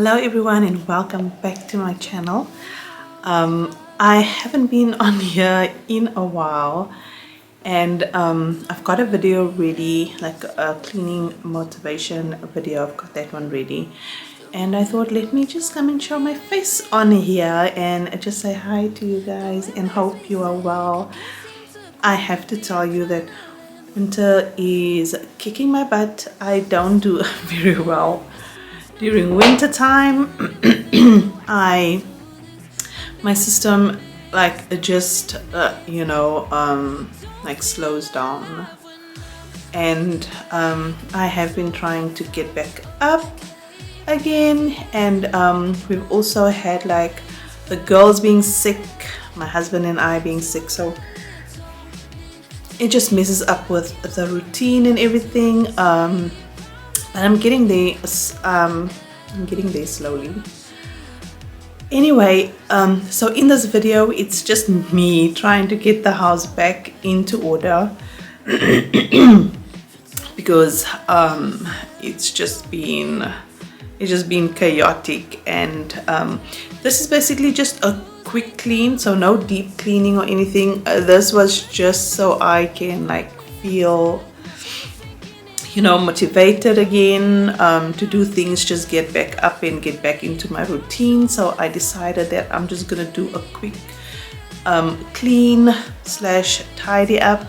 Hello everyone and welcome back to my channel. I haven't been on here in a while, and I've got a video ready, like a cleaning motivation video. I've got that one ready, and I thought let me just come and show my face on here and just say hi to you guys and hope you are well. I have to tell you that winter is kicking my butt. I don't do very well during winter time. My system like just like slows down, and I have been trying to get back up again, and we've also had like the girls being sick, my husband and I being sick, so it just messes up with the routine and everything. But I'm getting there. I'm getting there slowly. Anyway, so in this video, it's just me trying to get the house back into order because it's just been chaotic, and this is basically just a quick clean, so no deep cleaning or anything. This was just so I can like feel motivated again to do things, just get back up and get back into my routine. So I decided that I'm just gonna do a quick clean slash tidy up,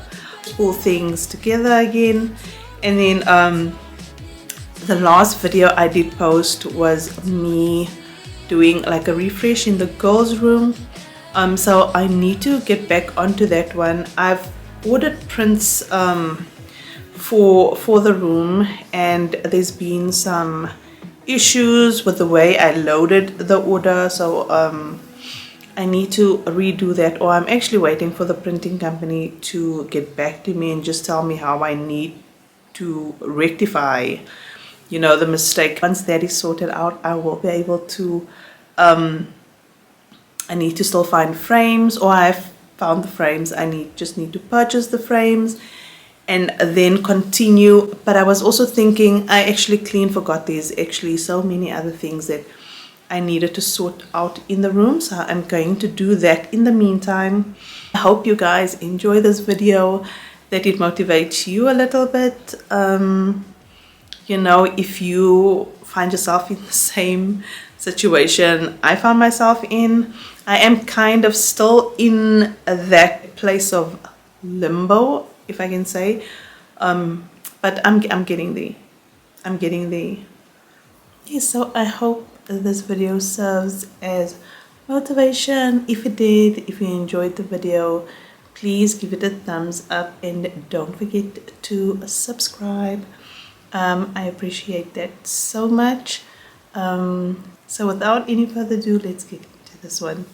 pull things together again. And then the last video I did post was me doing like a refresh in the girls' room, so I need to get back onto that one. I've ordered prints for the room, and there's been some issues with the way I loaded the order, so I need to redo that, or I'm actually waiting for the printing company to get back to me and just tell me how I need to rectify the mistake. Once that is sorted out, I will be able to I need to still find frames, or I've found the frames. I just need to purchase the frames and then continue. But I was also thinking, I actually forgot there's actually so many other things that I needed to sort out in the room, so I'm going to do that in the meantime. I hope you guys enjoy this video, that it motivates you a little bit. If you find yourself in the same situation I found myself in, I am kind of still in that place of limbo, if I can say, but I'm getting there. I'm getting there. Okay, so I hope this video serves as motivation. If it did, if you enjoyed the video, please give it a thumbs up and don't forget to subscribe. I appreciate that so much. So without any further ado, let's get into this one.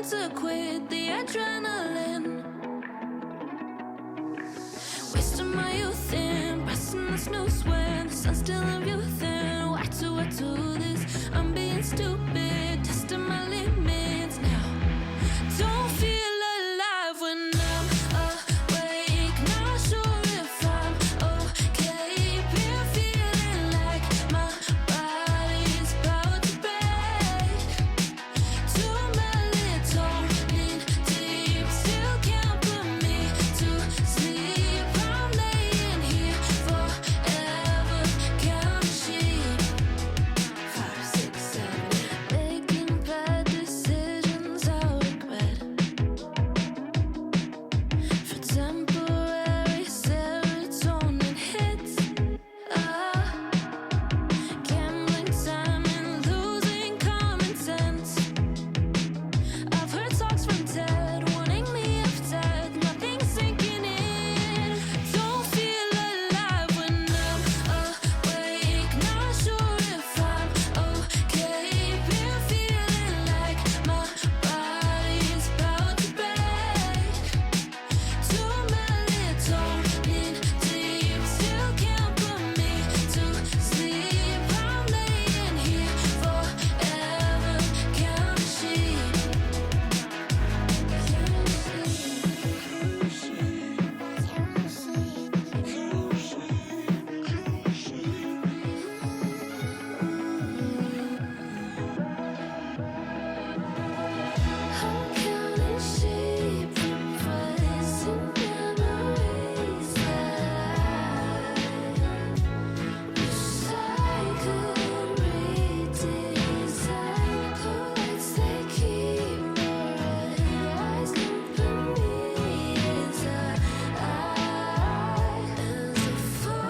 seem to quit the adrenaline. Wasting my youth in pressing the snooze when the sun's still in view. Then why do I do this? I'm being stupid, testing my limits now. Don't feel alive when I'm awake. Not sure if I'm okay. Been feeling like my body's about to break. Too melatonin deep, still can't put me to sleep. I'm laying here forever, counting sheep. 5, 6, 7, making bad decisions out of bed. For temporary serotonin hits. Gambling time and losing common sense. I've heard talks from dead, warning me of death. Nothing's sinking in. Don't feel alive when I'm awake. Not sure if I'm okay. Been feeling like my body's about to break. Too melatonin deep, still can't put me to sleep. I'm laying here forever, counting sheep. I'm counting sheep, replacing memories that wish I could redesign. Poets, they keep memorize company as I fall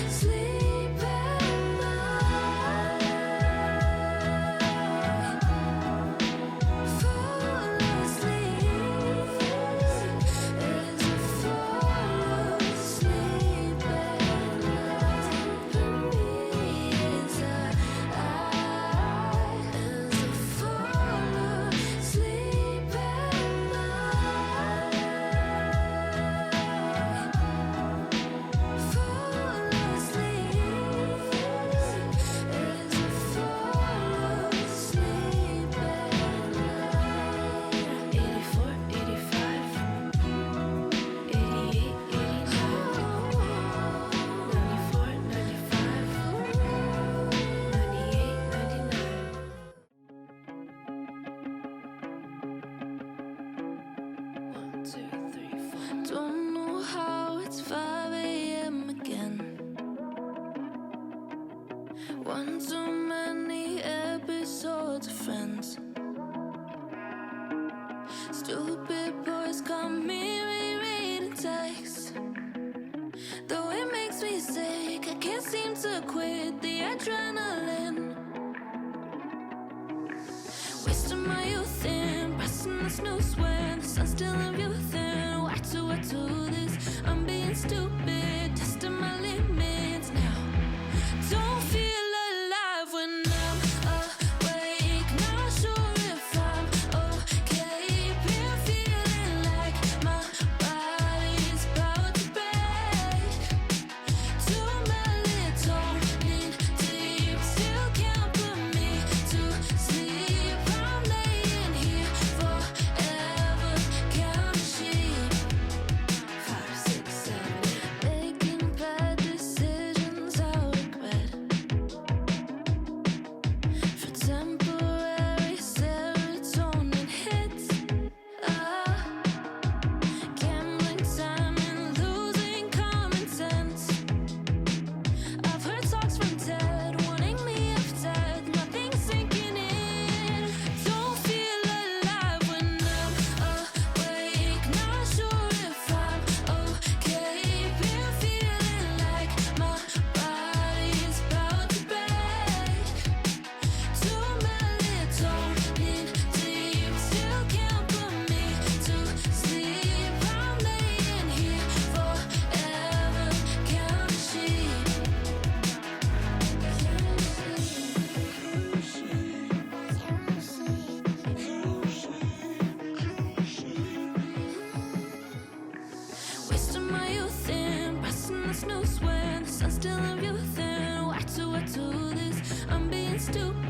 asleep at night. Fall asleep as I fall asleep at night. Company as I fall asleep at night. Fall asleep as I fall asleep at night. 84, 85, 88, 89, 94, 95, 98, 99. 1, 2, 3, 4. Don't know how it's 5 a.m. again. One too many episodes of Friends. Stupid boys call me rereading text. Though it makes me sick, I can't seem to quit the adrenaline. Wasting my youth in pressing the snooze when the sun's still in view. Then why do I do this? I'm being stupid, testing my limits now. Don't feel alive when I'm awake. Not sure if I'm okay. Been feeling like my body's about to break. Too melatonin deep, still can't put me to sleep. I'm laying here forever, counting sheep. 5, 6, 7, making bad decisions. stupid.